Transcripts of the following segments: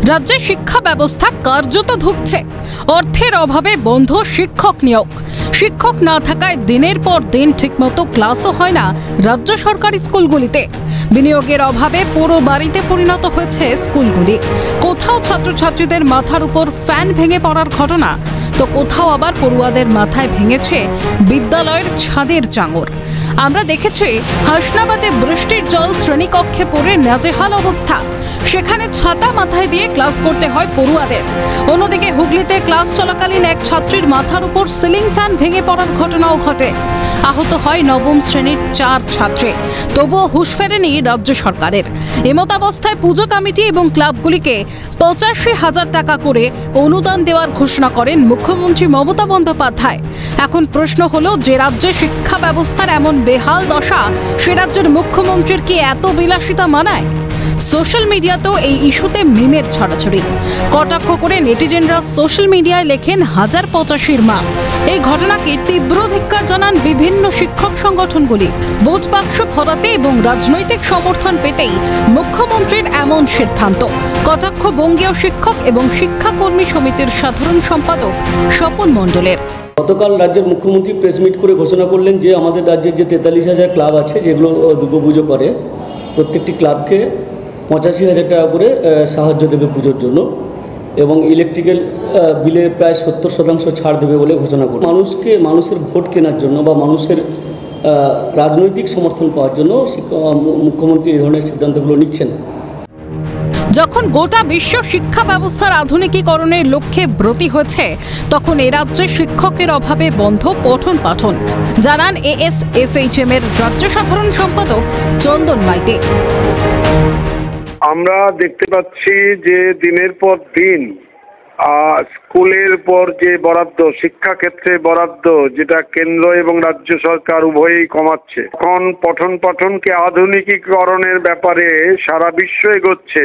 রাজ্যে শিক্ষা ব্যবস্থা কার্যত ধুঁকছে। অর্থের অভাবে বন্ধ শিক্ষক নিয়োগ। শিক্ষক না থাকায় দিনের পর দিন ঠিকমতো ক্লাসও হয় না রাজ্য সরকারি স্কুলগুলিতে। বিনিয়োগের অভাবে পুরো বাড়িতে পরিণত হয়েছে স্কুলগুলি। কোথাও ছাত্রছাত্রীদের মাথার উপর ফ্যান ভেঙে পড়ার ঘটনা, তো কোথাও আবার পড়ুয়াদের মাথায় ভেঙেছে বিদ্যালয়ের ছাদের চাঙর। আমরা দেখেছি হাসনাবাদে বৃষ্টির জল শ্রেণীকক্ষে পড়ে নাজেহাল অবস্থা। সেখানে ছাতা মাথায় দিয়ে ক্লাস করতে হয় পড়ুয়াদের। অন্যদিকে হুগলিতে ক্লাস চলাকালীন এক ছাত্রীর মাথার উপর সিলিং ফ্যান ভেঙে পড়ার ঘটনাও ঘটে। আহত হয় নবম শ্রেণীর 4 ছাত্রী। তবুও হুঁশ ফেরেনি রাজ্য সরকারের। এমতাবস্থায় পুজো কমিটি এবং ক্লাবগুলিকে 85,000 টাকা করে অনুদান দেওয়ার ঘোষণা করেন মুখ্যমন্ত্রী মমতা বন্দ্যোপাধ্যায়। এখন প্রশ্ন হলো, যে রাজ্যে শিক্ষা ব্যবস্থার এমন বেহাল দশা, সে রাজ্যের মুখ্যমন্ত্রীর কি এত বিলাসিতা মানায়? সোশ্যাল মিডিয়াতেও এই ইস্যুতে মিমের ছড়াছড়ি। কটাক্ষ করে নেটিজেনরা সোশ্যাল মিডিয়ায় লেখেন 1085 মা। এই ঘটনাকে তীব্র ধিক্কার জানান বিভিন্ন শিক্ষক সংগঠনগুলি। ভোট বাক্স ভরাতে এবং রাজনৈতিক সমর্থন পেতেই মুখ্যমন্ত্রীর এমন সিদ্ধান্ত। কটাক্ষ বঙ্গীয় শিক্ষক এবং শিক্ষাকর্মী সমিতির সাধারণ সম্পাদক স্বপন মণ্ডলের। গতকাল রাজ্যের মুখ্যমন্ত্রী প্রেস মিট করে ঘোষণা করলেন যে আমাদের রাজ্যের যে 43,000 ক্লাব আছে যেগুলো দুর্গাপুজো করে, প্রত্যেকটি ক্লাবকে 85,000 টাকা করে সাহায্য দেবে পুজোর জন্য, এবং ইলেকট্রিক্যাল বিলে প্রায় 70% ছাড় দেবে বলে ঘোষণা করে মানুষের ভোট কেনার জন্য বা মানুষের রাজনৈতিক সমর্থন পাওয়ার জন্য মুখ্যমন্ত্রী এই ধরনের সিদ্ধান্তগুলো নিচ্ছেন। যখন গোটা বিশ্ব শিক্ষা ব্যবস্থার আধুনিকীকরণের লক্ষ্যে ব্রতী হয়েছে, তখন এ রাজ্যে শিক্ষকের অভাবে বন্ধ পঠন পাঠন, জানান ASFHM এর রাজ্য সাধারণ সম্পাদক চন্দন মাইতি। আমরা দেখতে পাচ্ছি যে দিনের পর দিন স্কুলের পর যে বরাদ্দ, শিক্ষা ক্ষেত্রে বরাদ্দ, যেটা কেন্দ্র এবং রাজ্য সরকার উভয়েই কমাচ্ছে, এখন পঠন পাঠনকে আধুনিকীকরণের ব্যাপারে সারা বিশ্ব এগোচ্ছে,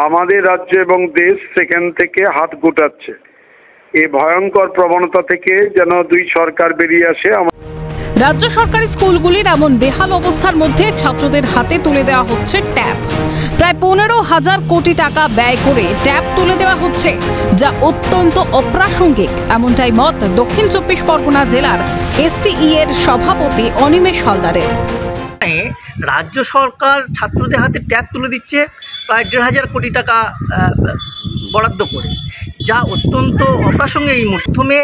আমাদের রাজ্য এবং দেশ সেখান থেকে হাত গুটাচ্ছে। এই ভয়ঙ্কর প্রবণতা থেকে যেন দুই সরকার বেরিয়ে আসে। রাজ্য সরকারি স্কুলগুলির এমন বেহাল অবস্থার মধ্যে ছাত্রদের হাতে তুলে দেওয়া হচ্ছে ট্যাব। প্রায় 15,000 কোটি টাকা ব্যয় করে ট্যাব তুলে দেওয়া হচ্ছে, যা অত্যন্ত অপ্রাসঙ্গিক, এমনটাই মত দক্ষিণ 24 পরগনা জেলার STE এর সভাপতি অনিমেষ হালদারের। রাজ্য সরকার ছাত্রদের হাতে ট্যাব তুলে দিচ্ছে প্রায় 1,500 কোটি টাকা বরাদ্দ করে, যা অত্যন্ত অপ্রাসঙ্গিক। এই মাধ্যমে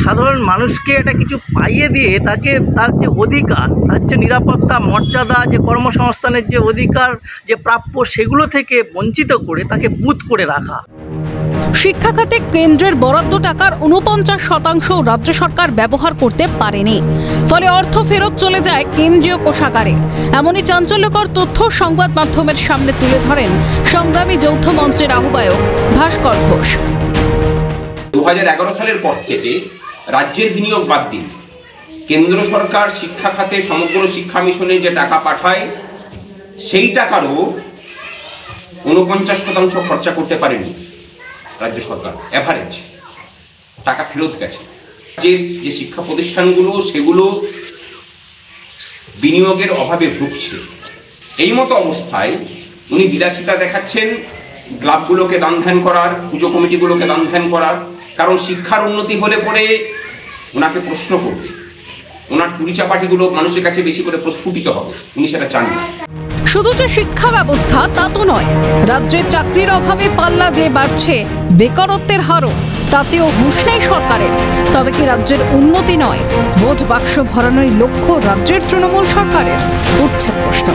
সাধারণ মানুষকে এটা কিছু পাইয়ে দিয়ে তাকে তার যে অধিকার, তার যে নিরাপত্তা, মর্যাদা, যে কর্মসংস্থানের যে অধিকার, যে প্রাপ্য, সেগুলো থেকে বঞ্চিত করে তাকে বুথ করে রাখা। শিক্ষা খাতে কেন্দ্রের বরাদ্দ টাকার 49% রাজ্য সরকার ব্যবহার করতে পারেনি, ফলে অর্থ ফেরত চলে যায় কেন্দ্রীয় কোষাগারে। এমনই চাঞ্চল্যকর তথ্য সংবাদ মাধ্যমের সামনে তুলে ধরেন সংগ্রামী যৌথ মঞ্চের আহ্বায়ক ভাস্কর ঘোষ। 2011 সালের পর থেকে রাজ্যের বিনিয়োগ বাদ দিন, কেন্দ্র সরকার শিক্ষা খাতে সমগ্র শিক্ষা মিশনে যে টাকা পাঠায়, সেই টাকারও 49% খরচা করতে পারেনি রাজ্য সরকার। এভারেজ টাকা ফেরত গেছে। রাজ্যের যে শিক্ষা প্রতিষ্ঠানগুলো, সেগুলো বিনিয়োগের অভাবে ভুগছে। এই মতো অবস্থায় উনি বিলাসিতা দেখাচ্ছেন ক্লাবগুলোকে দান ধ্যান করার, পুজো কমিটিগুলোকে দান ধ্যান করার। কারণ শিক্ষার উন্নতি হলে পরে ওনাকে প্রশ্ন করবে, ওনার চুরিচাপাটিগুলো মানুষের কাছে বেশি করে প্রস্ফুটিত হবে, উনি সেটা চান না। শুধু যে শিক্ষা ব্যবস্থা তা তো নয়, রাজ্যের চাকরির অভাবে পাল্লা দিয়ে বাড়ছে বেকারত্বের হারও, তাতেও হুঁশ নেই সরকারের। তবে কি রাজ্যের উন্নতি নয়, ভোট বাক্স ভরানোর লক্ষ্য রাজ্যের তৃণমূল সরকারের? উঠছে প্রশ্ন।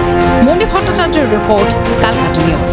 মণি ভট্টাচার্যের রিপোর্ট, ক্যালকাটা নিউজ।